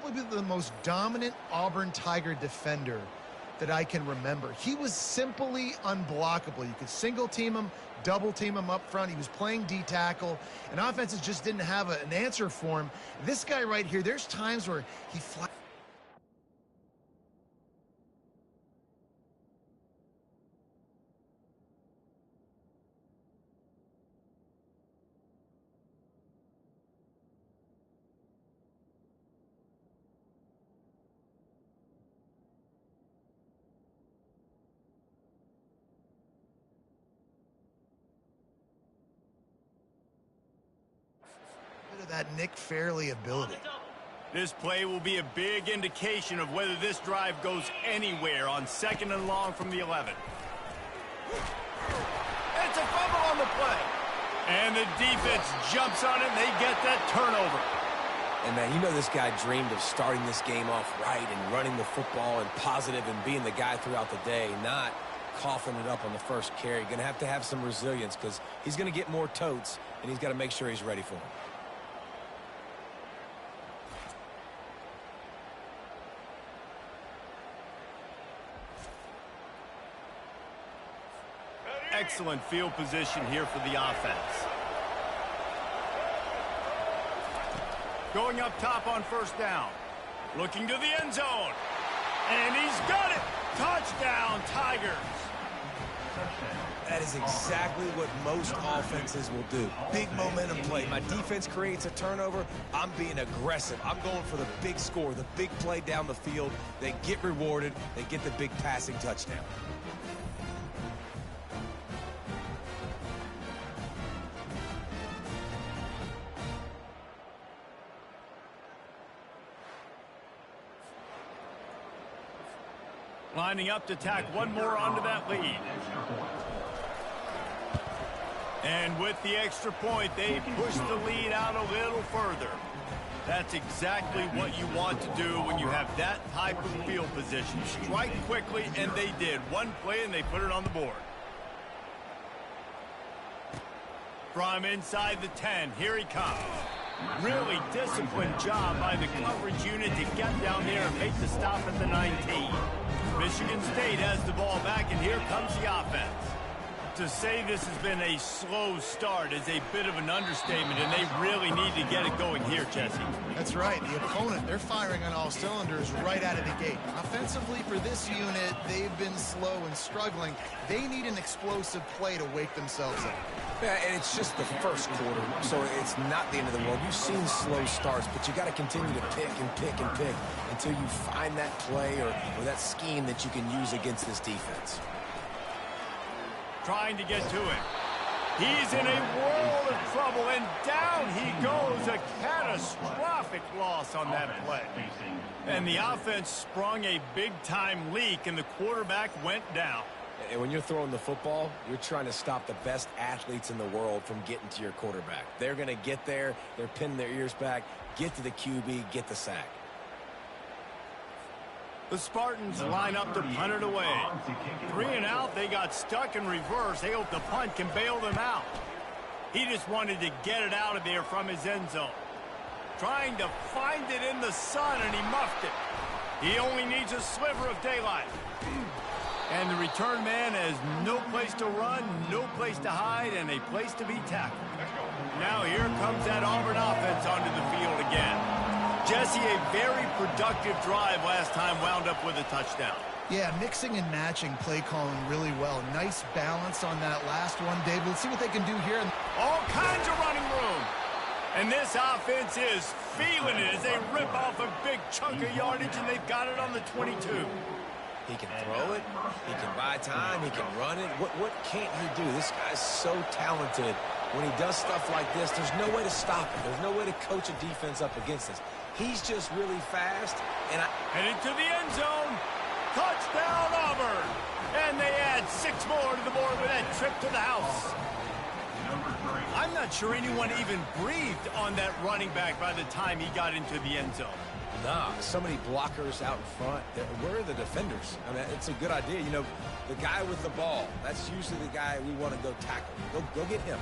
probably the most dominant Auburn Tiger defender that I can remember. He was simply unblockable. You could single team him, double team him up front. He was playing D-tackle, and offenses just didn't have an answer for him. This guy right here, there's times where he flies. That Nick Fairley ability. This play will be a big indication of whether this drive goes anywhere on 2nd and long from the 11. It's a fumble on the play. And the defense jumps on it, and they get that turnover. And, man, you know this guy dreamed of starting this game off right and running the football and positive and being the guy throughout the day, not coughing it up on the first carry. Going to have some resilience because he's going to get more totes, and he's got to make sure he's ready for them. Excellent field position here for the offense. Going up top on 1st down. Looking to the end zone. And he's got it! Touchdown, Tigers! That is exactly what most offenses will do. Big momentum play. My defense creates a turnover. I'm being aggressive. I'm going for the big score, the big play down the field. They get rewarded. They get the big passing touchdown. Lining up to tack one more onto that lead. And with the extra point, they push the lead out a little further. That's exactly what you want to do when you have that type of field position. Strike quickly, and they did. One play, and they put it on the board. From inside the 10, here he comes. Really disciplined job by the coverage unit to get down there and make the stop at the 19. Michigan State has the ball back, and here comes the offense. To say this has been a slow start is a bit of an understatement, and they really need to get it going here, Jesse. That's right. The opponent, they're firing on all cylinders right out of the gate. Offensively, for this unit, they've been slow and struggling. They need an explosive play to wake themselves up. Yeah, and it's just the first quarter, so it's not the end of the world. You've seen slow starts, but you got to continue to pick and pick and pick until you find that play or that scheme that you can use against this defense. Trying to get to it. He's in a world of trouble, and down he goes. A catastrophic loss on that play. And the offense sprung a big-time leak, and the quarterback went down. And when you're throwing the football, you're trying to stop the best athletes in the world from getting to your quarterback. They're going to get there. They're pinning their ears back, get to the QB, get the sack. The Spartans line up to punt it away. 3 and out, they got stuck in reverse. They hope the punt can bail them out. He just wanted to get it out of there from his end zone. Trying to find it in the sun, and he muffed it. He only needs a sliver of daylight. And the return man has no place to run, no place to hide, and a place to be tackled. Now here comes that Auburn offense onto the field again. Jesse, a very productive drive last time wound up with a touchdown. Yeah, mixing and matching play calling really well. Nice balance on that last one, David. Let's see what they can do here. All kinds of running room. And this offense is feeling it as they rip off a big chunk of yardage, and they've got it on the 22. He can throw it. He can buy time. He can run it. What can't he do? This guy's so talented. When he does stuff like this, there's no way to stop him. There's no way to coach a defense up against this. He's just really fast. Headed to the end zone. Touchdown, Auburn. And they add 6 more to the board with that trip to the house. I'm not sure anyone even breathed on that running back by the time he got into the end zone. Nah, so many blockers out in front. Where are the defenders? I mean, it's a good idea. You know, the guy with the ball, that's usually the guy we want to go tackle. Go get him.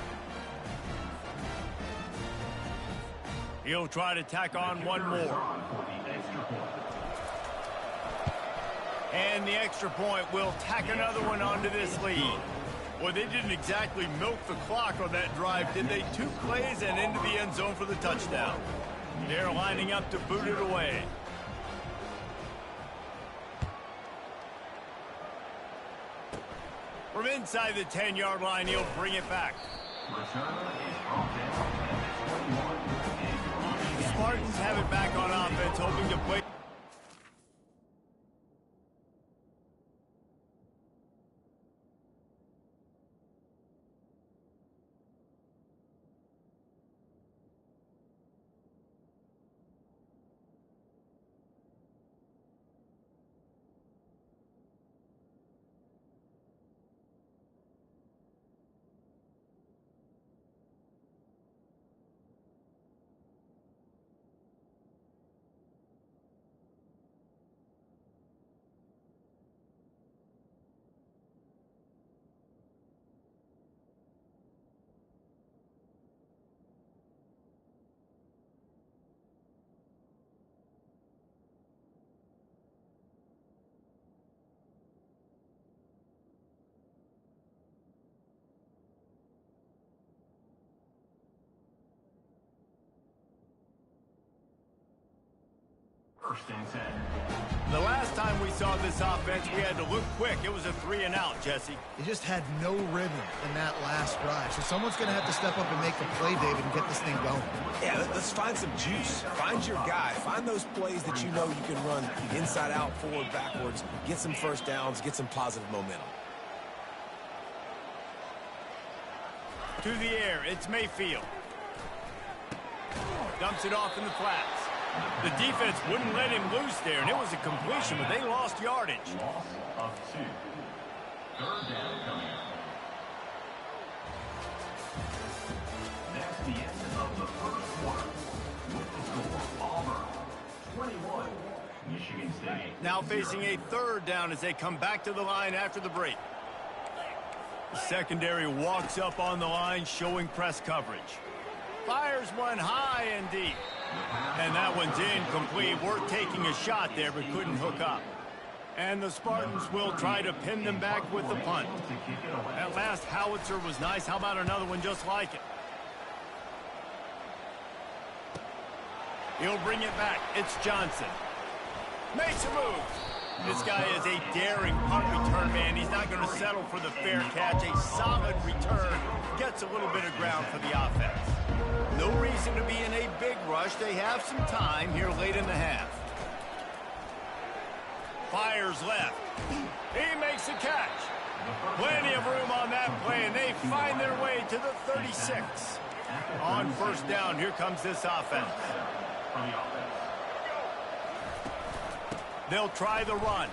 He'll try to tack on one more. And the extra point will tack another one onto this lead. Well, they didn't exactly milk the clock on that drive, did they? 2 plays and into the end zone for the touchdown. They're lining up to boot it away. From inside the 10-yard line, he'll bring it back. The Spartans have it back on offense, hoping to play. The last time we saw this offense, we had to look quick. It was a 3-and-out, Jesse. He just had no rhythm in that last drive. So someone's going to have to step up and make the play, David, and get this thing going. Yeah, let's find some juice. Find your guy. Find those plays that you know you can run inside out, forward, backwards, get some first downs, get some positive momentum. To the air, it's Mayfield. Dumps it off in the flats. The defense wouldn't let him loose there, and it was a completion, but they lost yardage. Loss of 2. 3rd down coming up. That's the end of the first quarter. With the score, Auburn 21, Michigan State. Now facing a 3rd down as they come back to the line after the break. The secondary walks up on the line, showing press coverage. Fires one high and deep. And that one's incomplete. Worth taking a shot there, but couldn't hook up. And the Spartans will try to pin them back with the punt. That last howitzer was nice. How about another one just like it? He'll bring it back. It's Johnson. Makes a move. This guy is a daring punt return man. He's not going to settle for the fair catch. A solid return. Gets a little bit of ground for the offense. No reason to be in a big rush. They have some time here late in the half. Fires left. He makes a catch. Plenty of room on that play, and they find their way to the 36. On 1st down, here comes this offense. They'll try the run.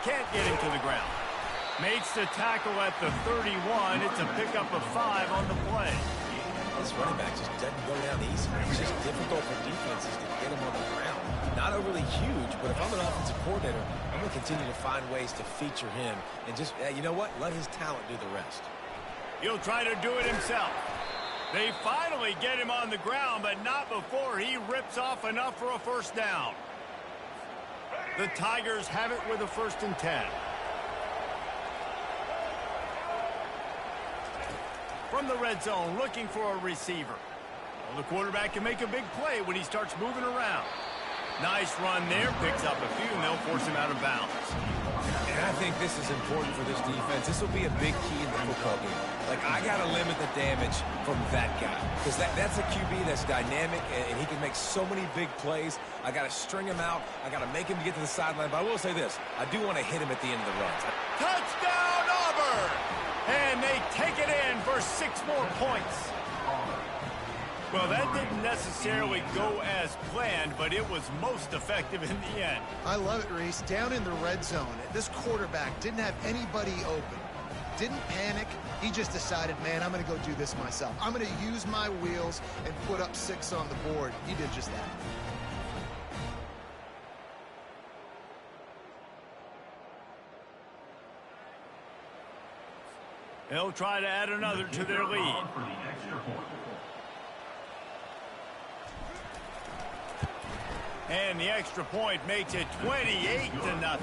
Can't get him to the ground. Makes the tackle at the 31. It's a pickup of 5 on the play. This running back just doesn't go down easy. It's just difficult for defenses to get him on the ground. Not overly huge, but if I'm an offensive coordinator, I'm going to continue to find ways to feature him and just, you know what, let his talent do the rest. He'll try to do it himself. They finally get him on the ground, but not before he rips off enough for a 1st down. The Tigers have it with a 1st and 10. From the red zone, looking for a receiver. Well, the quarterback can make a big play when he starts moving around. Nice run there, picks up a few, and they'll force him out of bounds. And I think this is important for this defense. This will be a big key in the football game. Like, I got to limit the damage from that guy. Because that's a QB that's dynamic, and he can make so many big plays. I got to string him out. I got to make him get to the sideline. But I will say this. I do want to hit him at the end of the run. Touchdown, Auburn! And they take it in for 6 more points. Well, that didn't necessarily go as planned, but it was most effective in the end. I love it, Reese. Down in the red zone, this quarterback didn't have anybody open. Didn't panic. He just decided, man, I'm going to go do this myself. I'm going to use my wheels and put up 6 on the board. He did just that. They'll try to add another to their lead. And the extra point makes it 28-0.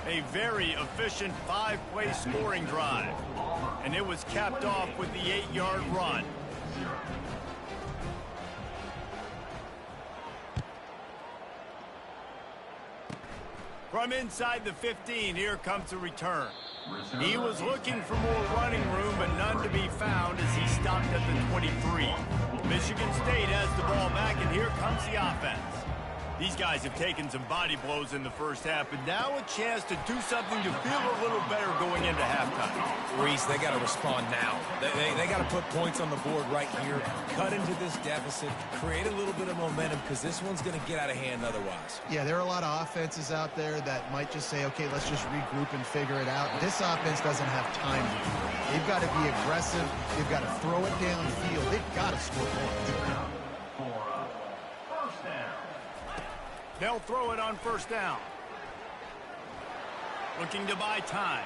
A very efficient 5-play scoring drive. And it was capped off with the 8-yard run. From inside the 15, here comes a return. He was looking for more running room, but none to be found as he stopped at the 23. Michigan State has the ball back, and here comes the offense. These guys have taken some body blows in the first half, but now a chance to do something to feel a little better going into halftime. Reese, they got to respond now. They got to put points on the board right here, cut into this deficit, create a little bit of momentum, because this one's going to get out of hand otherwise. Yeah, there are a lot of offenses out there that might just say, okay, let's just regroup and figure it out. This offense doesn't have time to do it. They've got to be aggressive. They've got to throw it downfield. They've got to score points. They'll throw it on first down. Looking to buy time.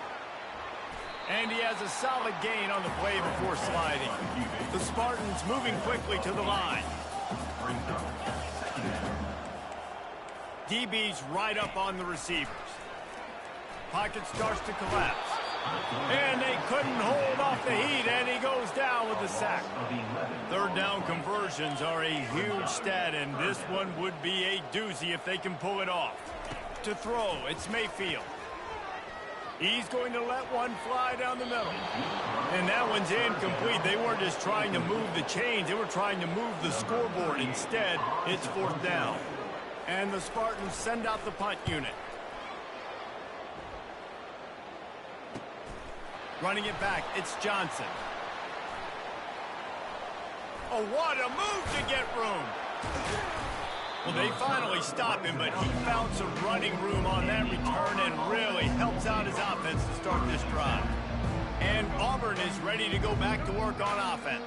And he has a solid gain on the play before sliding. The Spartans moving quickly to the line. DB's right up on the receivers. Pocket starts to collapse. And they couldn't hold off the heat, and he goes down with the sack. Third down conversions are a huge stat, and this one would be a doozy if they can pull it off. To throw, it's Mayfield. He's going to let one fly down the middle. And that one's incomplete. They weren't just trying to move the chains. They were trying to move the scoreboard. Instead, it's fourth down. And the Spartans send out the punt unit. Running it back, it's Johnson. Oh, what a move to get room. Well, they finally stop him, but he found some running room on that return and really helps out his offense to start this drive. And Auburn is ready to go back to work on offense.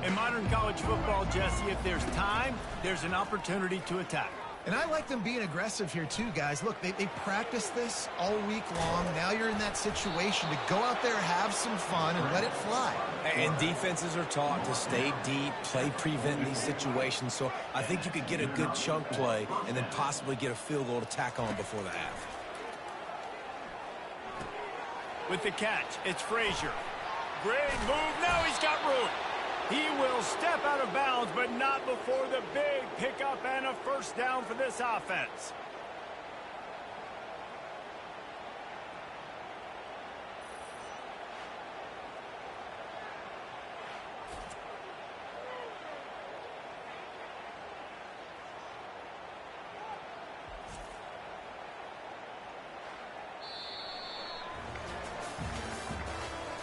In modern college football, Jesse, if there's time, there's an opportunity to attack. And I like them being aggressive here too, guys. Look, they practiced this all week long. Now you're in that situation to go out there, have some fun, and let it fly. And defenses are taught to stay deep, play prevent in these situations. So I think you could get a good chunk play and then possibly get a field goal to tack on before the half. With the catch, it's Frazier. Great move. Now he's got room. He will step out of bounds, but not before the big pickup and a first down for this offense.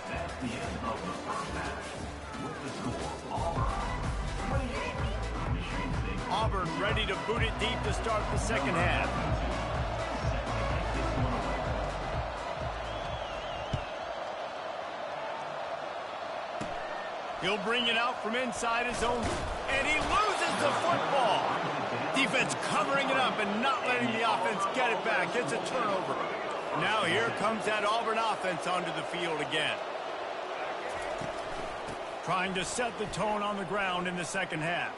That's the end of the first half. With the score, Auburn 28, Michigan State. Auburn ready to boot it deep to start the second half. He'll bring it out from inside his own, and he loses the football. Defense covering it up and not letting the offense get it back. It's a turnover. Now here comes that Auburn offense onto the field again. Trying to set the tone on the ground in the second half.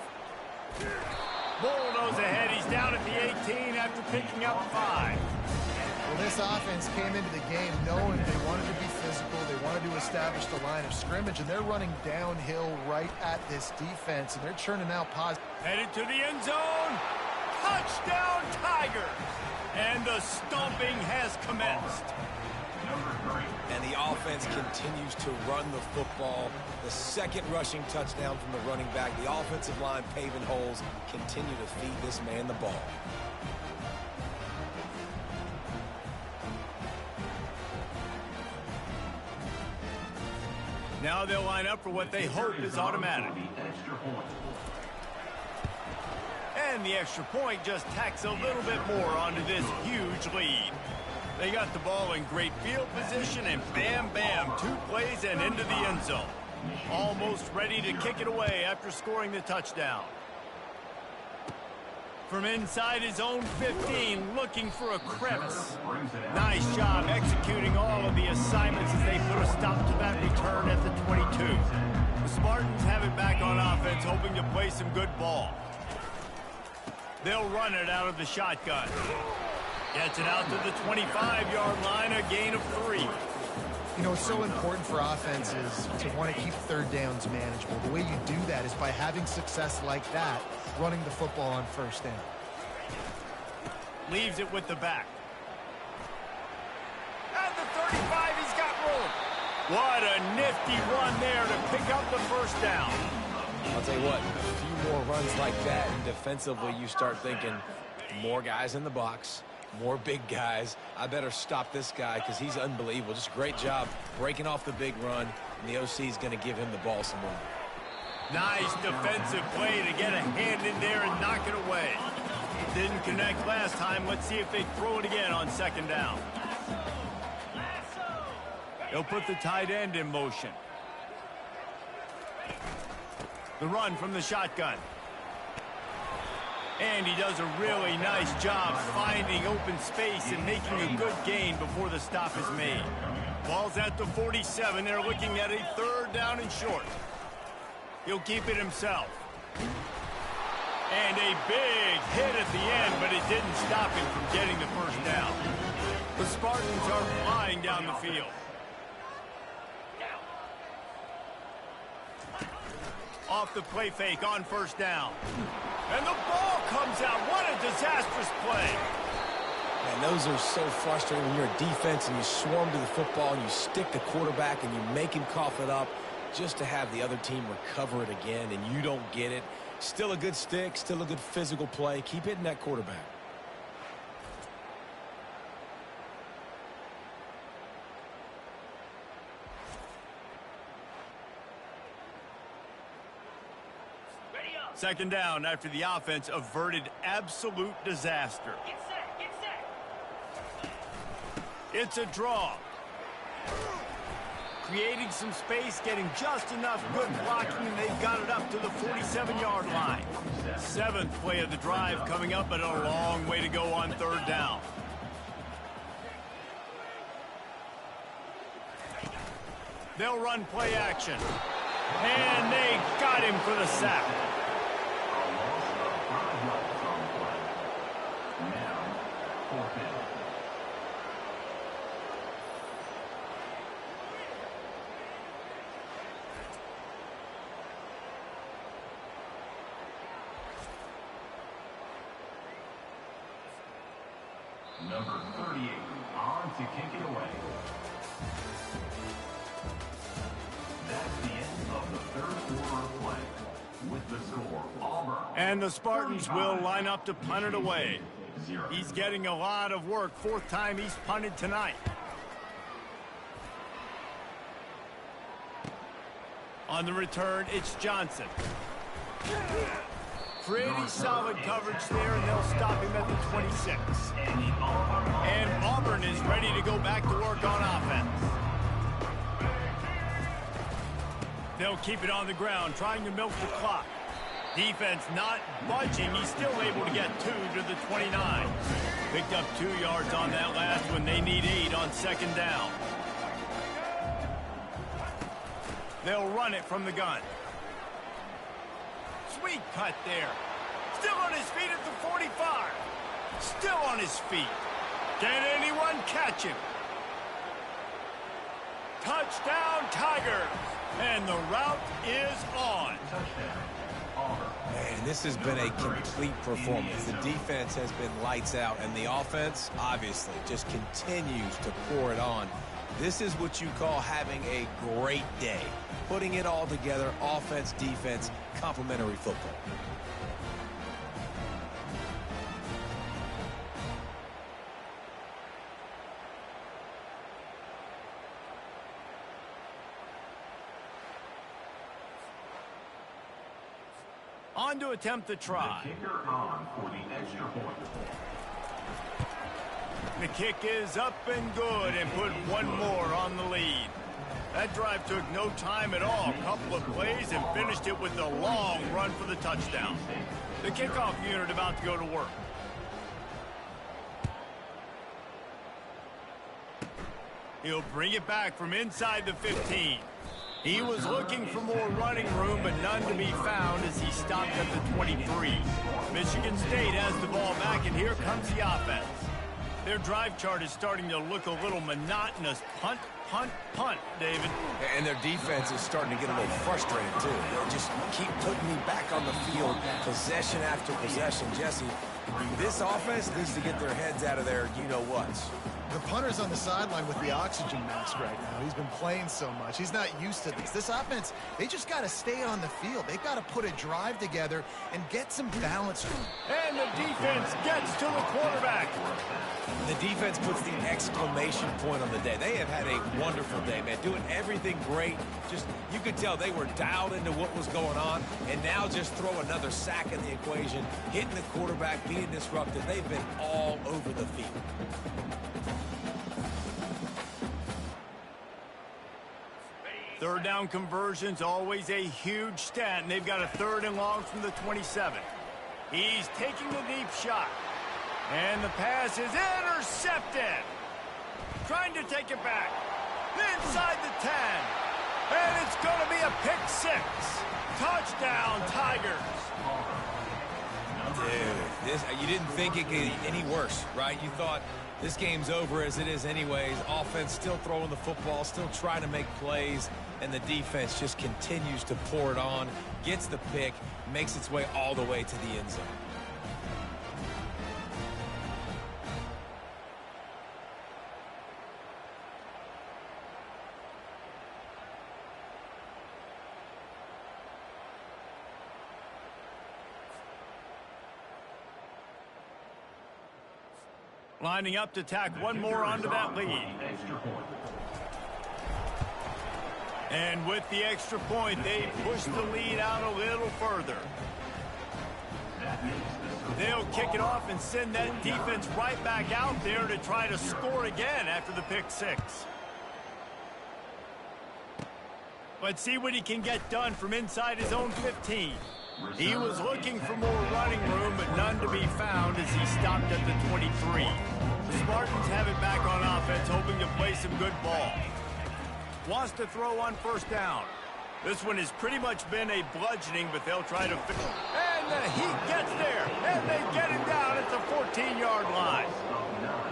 Bulldoze ahead. He's down at the 18 after picking up 5. Well, this offense came into the game knowing they wanted to be physical. They wanted to establish the line of scrimmage, and they're running downhill right at this defense, and they're churning out positive. Headed to the end zone. Touchdown, Tigers. And the stomping has commenced. And the offense continues to run the football. The second rushing touchdown from the running back. The offensive line paving holes. Continue to feed this man the ball. Now they'll line up for what they hope is automatic. And the extra point just tacks a little bit more onto this huge lead. They got the ball in great field position, and bam, bam, 2 plays and into the end zone. Almost ready to kick it away after scoring the touchdown. From inside his own 15, looking for a crevice. Nice job executing all of the assignments as they put a stop to that return at the 22. The Spartans have it back on offense, hoping to play some good ball. They'll run it out of the shotgun. Gets it out to the 25-yard line, a gain of 3. You know, it's so important for offenses to want to keep third downs manageable. The way you do that is by having success like that, running the football on first down. Leaves it with the back. At the 35, he's got room. What a nifty run there to pick up the first down. I'll tell you what, a few more runs like that, and defensively you start thinking more guys in the box, more big guys. I better stop this guy because he's unbelievable. Just great job breaking off the big run, and the OC is going to give him the ball some more. Nice defensive play to get a hand in there and knock it away. Didn't connect last time. Let's see if they throw it again on second down. They'll put the tight end in motion. The run from the shotgun. And he does a really nice job finding open space and making a good gain before the stop is made. Ball's at the 47. They're looking at a third down and short. He'll keep it himself. And a big hit at the end, but it didn't stop him from getting the first down. The Spartans are flying down the field. Off the play fake on first down. And the ball comes out. What a disastrous play. Man, those are so frustrating when you're a defense and you swarm to the football and you stick the quarterback and you make him cough it up just to have the other team recover it again and you don't get it. Still a good stick, still a good physical play. Keep hitting that quarterback. Second down after the offense averted absolute disaster. Get set. It's a draw. Creating some space, getting just enough good blocking, and they've got it up to the 47-yard line. Seventh play of the drive coming up, but a long way to go on third down. They'll run play action. And they got him for the sack. Number 38 on to kick it away. That's the end of the third quarter of play. With the score, Auburn. And the Spartans will line up to punt it away. He's getting a lot of work. Fourth time he's punted tonight. On the return, it's Johnson. Pretty solid coverage there, and they'll stop him at the 26. And Auburn is ready to go back to work on offense. They'll keep it on the ground, trying to milk the clock. Defense not budging. He's still able to get 2 to the 29. Picked up 2 yards on that last one. They need 8 on second down. They'll run it from the gun. Sweet cut there. Still on his feet at the 45. Still on his feet. Can anyone catch him? Touchdown, Tigers. And the route is on. Man, this has been a complete performance. The defense has been lights out, and the offense, obviously, just continues to pour it on. This is what you call having a great day. Putting it all together, offense, defense, complementary football. On to attempt the try. The kicker on for the extra point. The kick is up and good and put one more on the lead. That drive took no time at all. A couple of plays and finished it with a long run for the touchdown. The kickoff unit about to go to work. He'll bring it back from inside the 15. He was looking for more running room, but none to be found as he stopped at the 23. Michigan State has the ball back, and here comes the offense. Their drive chart is starting to look a little monotonous. Punt, punt, punt, David. And their defense is starting to get a little frustrated, too. They just keep putting me back on the field, possession after possession. Jesse, this offense needs to get their heads out of their you-know-whats. The punter's on the sideline with the oxygen mask right now. He's been playing so much. He's not used to this. This offense, they just got to stay on the field. They've got to put a drive together and get some balance. And the defense gets to the quarterback. The defense puts the exclamation point on the day. They have had a wonderful day, man, doing everything great. Just, you could tell they were dialed into what was going on, and now just throw another sack in the equation, hitting the quarterback, being disruptive. They've been all over the field. Third down conversion's always a huge stat, and they've got a 3rd and long from the 27. He's taking the deep shot. And the pass is intercepted. Trying to take it back. Inside the 10. And it's going to be a pick 6. Touchdown, Tigers. Dude, you didn't think it could get any worse, right? You thought this game's over as it is anyways. Offense still throwing the football, still trying to make plays, and the defense just continues to pour it on, gets the pick, makes its way all the way to the end zone. Lining up to tack one more onto that lead. And with the extra point, they push the lead out a little further. They'll kick it off and send that defense right back out there to try to score again after the pick 6. Let's see what he can get done from inside his own 15. He was looking for more running room, but none to be found as he stopped at the 23. The Spartans have it back on offense, hoping to play some good ball. Wants to throw on 1st down. This one has pretty much been a bludgeoning, but they'll try to fix it. And the Heat gets there, and they get him down at the 14-yard line.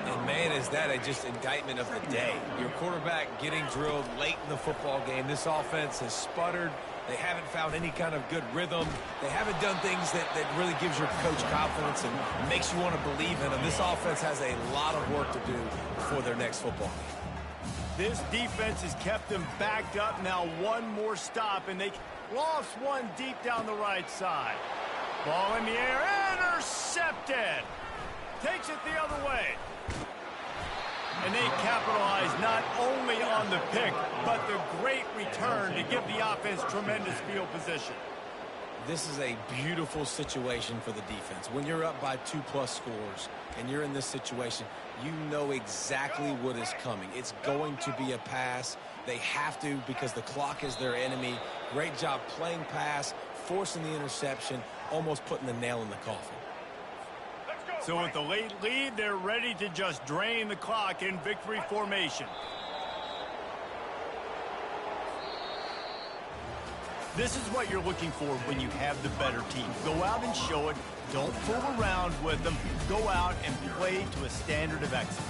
And, man, is that just indictment of the day. Your quarterback getting drilled late in the football game. This offense has sputtered. They haven't found any kind of good rhythm. They haven't done things that really gives your coach confidence and makes you want to believe in them. This offense has a lot of work to do before their next football game. This defense has kept them backed up. Now one more stop, and they lost one deep down the right side. Ball in the air, intercepted. Takes it the other way. And they capitalize not only on the pick, but the great return to give the offense tremendous field position. This is a beautiful situation for the defense. When you're up by 2+ scores and you're in this situation, you know exactly what is coming. It's going to be a pass. They have to because the clock is their enemy. Great job playing pass, forcing the interception, almost putting the nail in the coffin. So with the late lead, they're ready to just drain the clock in victory formation. This is what you're looking for when you have the better team. Go out and show it. Don't fool around with them. Go out and play to a standard of excellence.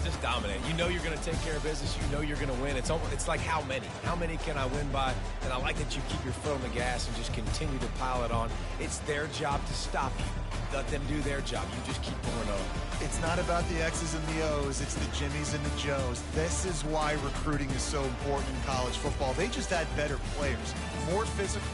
Just dominate. You know you're going to take care of business. You know you're going to win. It's like how many? How many can I win by? And I like that you keep your foot on the gas and just continue to pile it on. It's their job to stop you. Let them do their job. You just keep going on. It's not about the X's and the O's. It's the Jimmies and the Joes. This is why recruiting is so important in college football. They just had better players, more physical.